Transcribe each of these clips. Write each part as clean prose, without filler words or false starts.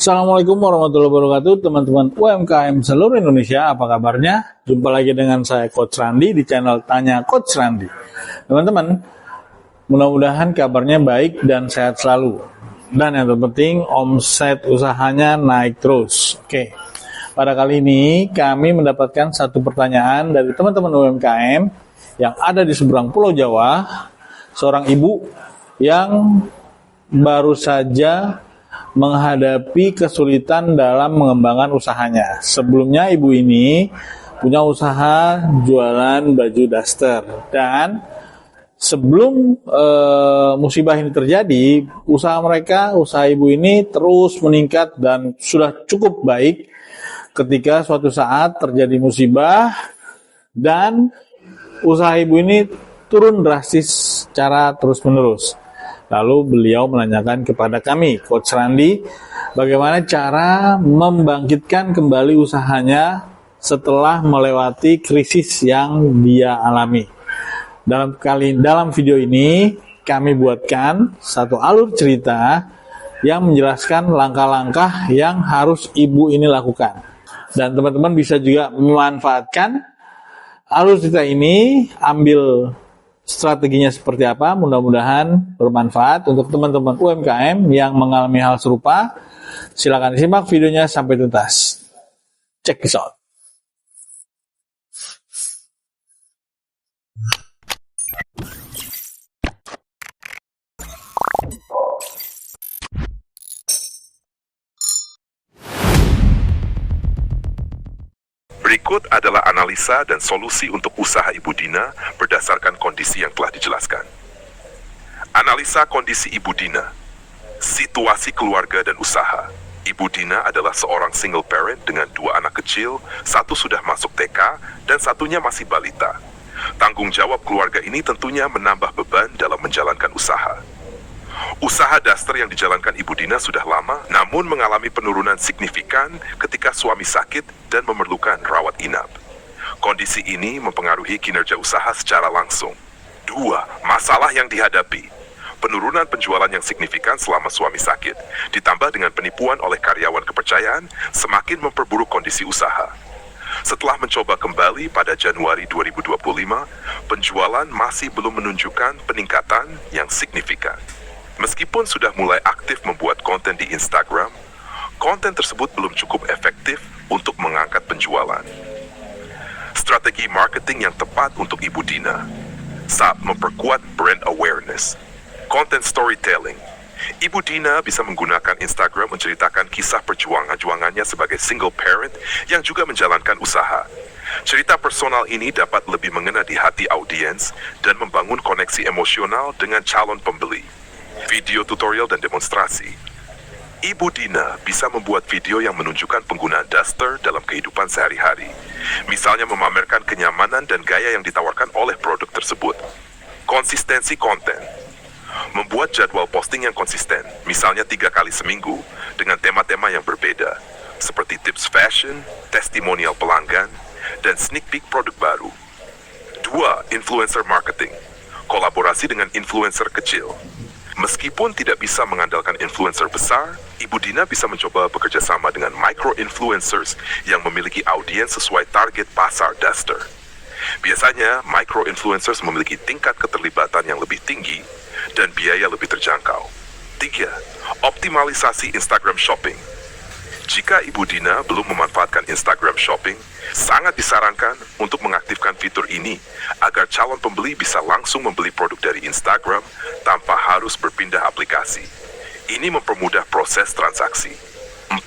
Assalamualaikum warahmatullahi wabarakatuh, teman-teman UMKM seluruh Indonesia, apa kabarnya? Jumpa lagi dengan saya Coach Randi di channel Tanya Coach Randi. Teman-teman, mudah-mudahan kabarnya baik dan sehat selalu. Dan yang terpenting, omset usahanya naik terus. Oke, pada kali ini kami mendapatkan satu pertanyaan dari teman-teman UMKM yang ada di seberang Pulau Jawa, seorang ibu yang baru saja menghadapi kesulitan dalam mengembangkan usahanya. Sebelumnya ibu ini punya usaha jualan baju daster, dan sebelum musibah ini terjadi, usaha ibu ini terus meningkat dan sudah cukup baik. Ketika suatu saat terjadi musibah dan usaha ibu ini turun drastis secara terus-menerus. Lalu beliau menanyakan kepada kami, Coach Randi, bagaimana cara membangkitkan kembali usahanya setelah melewati krisis yang dia alami. Dalam video ini, kami buatkan satu alur cerita yang menjelaskan langkah-langkah yang harus ibu ini lakukan. Dan teman-teman bisa juga memanfaatkan alur cerita ini, ambil strateginya seperti apa. Mudah-mudahan bermanfaat untuk teman-teman UMKM yang mengalami hal serupa. Silakan disimak videonya sampai tuntas. Check this out. Berikut adalah analisa dan solusi untuk usaha Ibu Dina berdasarkan kondisi yang telah dijelaskan. Analisa kondisi Ibu Dina. Situasi keluarga dan usaha. Ibu Dina adalah seorang single parent dengan 2 anak kecil, 1 sudah masuk TK dan 1-nya masih balita. Tanggung jawab keluarga ini tentunya menambah beban dalam menjalankan usaha. Usaha daster yang dijalankan Ibu Dina sudah lama, namun mengalami penurunan signifikan ketika suami sakit dan memerlukan rawat inap. Kondisi ini mempengaruhi kinerja usaha secara langsung. 2. Masalah yang dihadapi. Penurunan penjualan yang signifikan selama suami sakit, ditambah dengan penipuan oleh karyawan kepercayaan, semakin memperburuk kondisi usaha. Setelah mencoba kembali pada Januari 2025, penjualan masih belum menunjukkan peningkatan yang signifikan. Meskipun sudah mulai aktif membuat konten di Instagram, konten tersebut belum cukup efektif untuk mengangkat penjualan. Strategi marketing yang tepat untuk Ibu Dina saat memperkuat brand awareness. Konten storytelling. Ibu Dina bisa menggunakan Instagram menceritakan kisah perjuangannya sebagai single parent yang juga menjalankan usaha. Cerita personal ini dapat lebih mengena di hati audiens dan membangun koneksi emosional dengan calon pembeli. Video tutorial dan demonstrasi. Ibu Dina bisa membuat video yang menunjukkan penggunaan daster dalam kehidupan sehari-hari. Misalnya memamerkan kenyamanan dan gaya yang ditawarkan oleh produk tersebut. Konsistensi konten. Membuat jadwal posting yang konsisten, misalnya 3 kali seminggu, dengan tema-tema yang berbeda, seperti tips fashion, testimonial pelanggan, dan sneak peek produk baru. 2. Influencer marketing. Kolaborasi dengan influencer kecil. Meskipun tidak bisa mengandalkan influencer besar, Ibu Dina bisa mencoba bekerja sama dengan micro-influencers yang memiliki audiens sesuai target pasar daster. Biasanya, micro-influencers memiliki tingkat keterlibatan yang lebih tinggi dan biaya lebih terjangkau. 3. Optimalisasi Instagram Shopping. Jika Ibu Dina belum memanfaatkan Instagram Shopping, sangat disarankan untuk mengaktifkan fitur ini agar calon pembeli bisa langsung membeli produk dari Instagram tanpa harus berpindah aplikasi. Ini mempermudah proses transaksi. 4.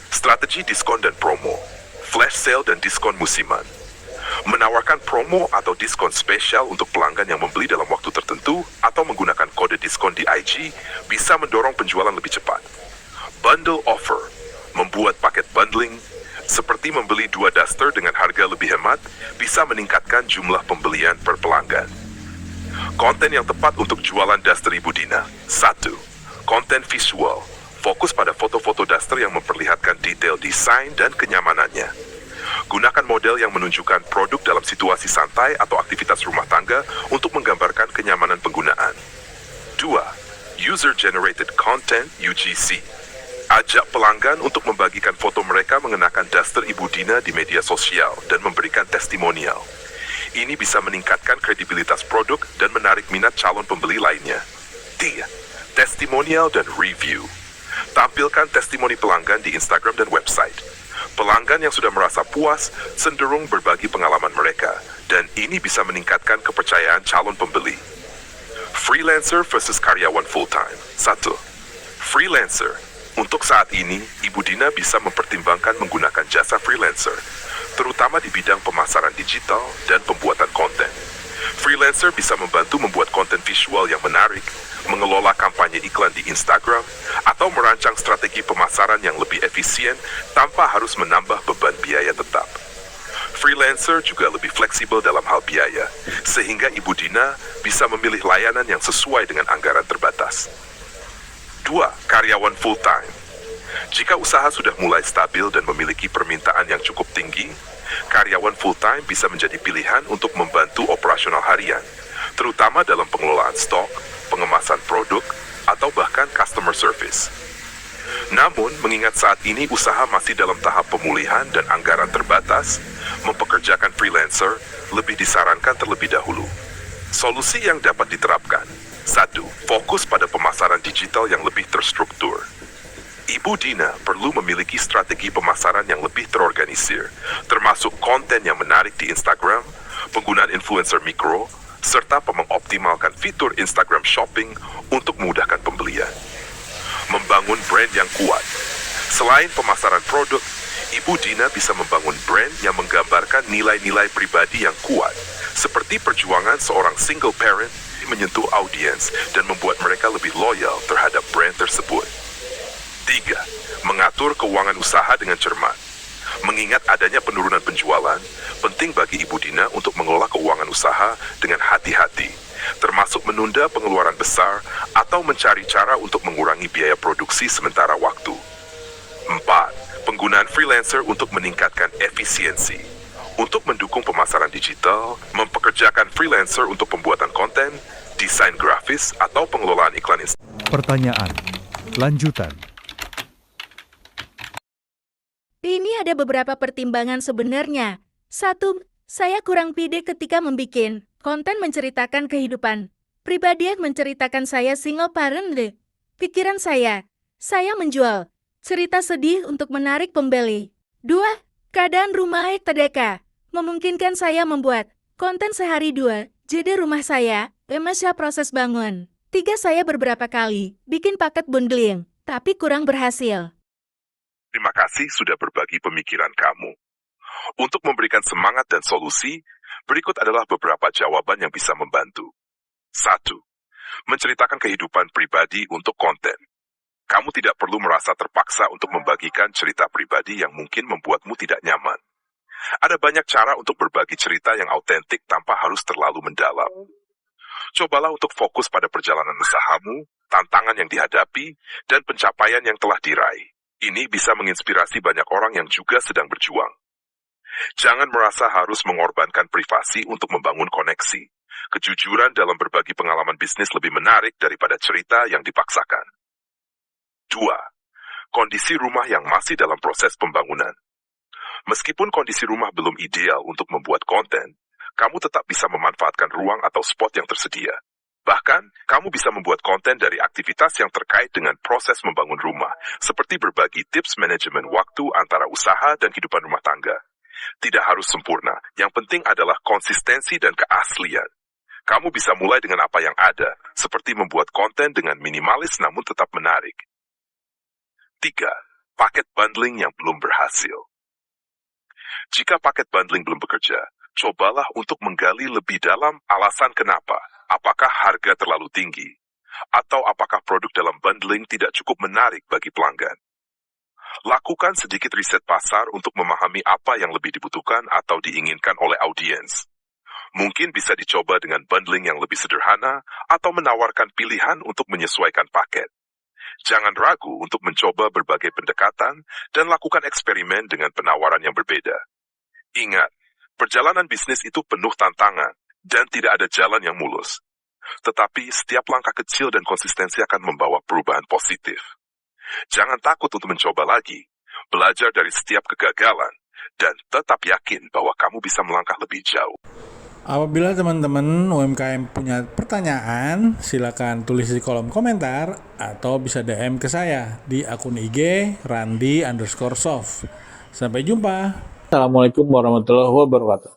Strategi diskon dan promo. Flash sale dan diskon musiman. Menawarkan promo atau diskon spesial untuk pelanggan yang membeli dalam waktu tertentu atau menggunakan kode diskon di IG bisa mendorong penjualan lebih cepat. Bundle offer. Membuat paket bundling, seperti membeli 2 daster dengan harga lebih hemat, bisa meningkatkan jumlah pembelian per pelanggan. Konten yang tepat untuk jualan daster Ibu Dina. 1. Konten visual. Fokus pada foto-foto daster yang memperlihatkan detail desain dan kenyamanannya. Gunakan model yang menunjukkan produk dalam situasi santai atau aktivitas rumah tangga untuk menggambarkan kenyamanan penggunaan. 2. User Generated Content UGC. Ajak pelanggan untuk membagikan foto mereka mengenakan daster Ibu Dina di media sosial dan memberikan testimonial. Ini bisa meningkatkan kredibilitas produk dan menarik minat calon pembeli lainnya. 3. Testimonial dan review. Tampilkan testimoni pelanggan di Instagram dan website. Pelanggan yang sudah merasa puas cenderung berbagi pengalaman mereka, dan ini bisa meningkatkan kepercayaan calon pembeli. Freelancer versus karyawan full-time. 1. Freelancer. Untuk saat ini, Ibu Dina bisa mempertimbangkan menggunakan jasa freelancer, terutama di bidang pemasaran digital dan pembuatan konten. Freelancer bisa membantu membuat konten visual yang menarik, mengelola kampanye iklan di Instagram, atau merancang strategi pemasaran yang lebih efisien tanpa harus menambah beban biaya tetap. Freelancer juga lebih fleksibel dalam hal biaya, sehingga Ibu Dina bisa memilih layanan yang sesuai dengan anggaran terbatas. 2. Karyawan full-time. Jika usaha sudah mulai stabil dan memiliki permintaan yang cukup tinggi, karyawan full-time bisa menjadi pilihan untuk membantu operasional harian, terutama dalam pengelolaan stok, pengemasan produk, atau bahkan customer service. Namun, mengingat saat ini usaha masih dalam tahap pemulihan dan anggaran terbatas, mempekerjakan freelancer lebih disarankan terlebih dahulu. Solusi yang dapat diterapkan. 1. Fokus pada pemasaran digital yang lebih terstruktur. Ibu Dina perlu memiliki strategi pemasaran yang lebih terorganisir, termasuk konten yang menarik di Instagram, penggunaan influencer mikro, serta mengoptimalkan fitur Instagram Shopping untuk memudahkan pembelian. Membangun brand yang kuat. Selain pemasaran produk, Ibu Dina bisa membangun brand yang menggambarkan nilai-nilai pribadi yang kuat, seperti perjuangan seorang single parent menyentuh audiens dan membuat mereka lebih loyal terhadap brand tersebut. 3. Mengatur keuangan usaha dengan cermat. Mengingat adanya penurunan penjualan, penting bagi Ibu Dina untuk mengelola keuangan usaha dengan hati-hati, termasuk menunda pengeluaran besar atau mencari cara untuk mengurangi biaya produksi sementara waktu. 4. Penggunaan freelancer untuk meningkatkan efisiensi. Untuk mendukung pemasaran digital, mempekerjakan freelancer untuk pembuatan konten, desain grafis, atau pengelolaan iklan Instagram. Pertanyaan lanjutan. Ini ada beberapa pertimbangan sebenarnya. 1. Saya kurang pede ketika membuat konten menceritakan kehidupan pribadi yang menceritakan saya single parent. Pikiran saya menjual cerita sedih untuk menarik pembeli. 2. Keadaan rumah TDK memungkinkan saya membuat konten sehari 2, jadi rumah saya, masih proses bangun. 3. Saya beberapa kali bikin paket bundling, tapi kurang berhasil. Terima kasih sudah berbagi pemikiran kamu. Untuk memberikan semangat dan solusi, berikut adalah beberapa jawaban yang bisa membantu. 1. Menceritakan kehidupan pribadi untuk konten. Kamu tidak perlu merasa terpaksa untuk membagikan cerita pribadi yang mungkin membuatmu tidak nyaman. Ada banyak cara untuk berbagi cerita yang autentik tanpa harus terlalu mendalam. Cobalah untuk fokus pada perjalanan usahamu, tantangan yang dihadapi, dan pencapaian yang telah diraih. Ini bisa menginspirasi banyak orang yang juga sedang berjuang. Jangan merasa harus mengorbankan privasi untuk membangun koneksi. Kejujuran dalam berbagi pengalaman bisnis lebih menarik daripada cerita yang dipaksakan. 2. Kondisi rumah yang masih dalam proses pembangunan. Meskipun kondisi rumah belum ideal untuk membuat konten, kamu tetap bisa memanfaatkan ruang atau spot yang tersedia. Bahkan, kamu bisa membuat konten dari aktivitas yang terkait dengan proses membangun rumah, seperti berbagi tips manajemen waktu antara usaha dan kehidupan rumah tangga. Tidak harus sempurna, yang penting adalah konsistensi dan keaslian. Kamu bisa mulai dengan apa yang ada, seperti membuat konten dengan minimalis namun tetap menarik. 3. Paket bundling yang belum berhasil. Jika paket bundling belum bekerja, cobalah untuk menggali lebih dalam alasan kenapa. Apakah harga terlalu tinggi? Atau apakah produk dalam bundling tidak cukup menarik bagi pelanggan? Lakukan sedikit riset pasar untuk memahami apa yang lebih dibutuhkan atau diinginkan oleh audiens. Mungkin bisa dicoba dengan bundling yang lebih sederhana atau menawarkan pilihan untuk menyesuaikan paket. Jangan ragu untuk mencoba berbagai pendekatan dan lakukan eksperimen dengan penawaran yang berbeda. Ingat, perjalanan bisnis itu penuh tantangan dan tidak ada jalan yang mulus. Tetapi setiap langkah kecil dan konsistensi akan membawa perubahan positif. Jangan takut untuk mencoba lagi, belajar dari setiap kegagalan, dan tetap yakin bahwa kamu bisa melangkah lebih jauh. Apabila teman-teman UMKM punya pertanyaan, silakan tulis di kolom komentar atau bisa DM ke saya di akun IG Randi_Soft. Sampai jumpa. Assalamualaikum warahmatullahi wabarakatuh.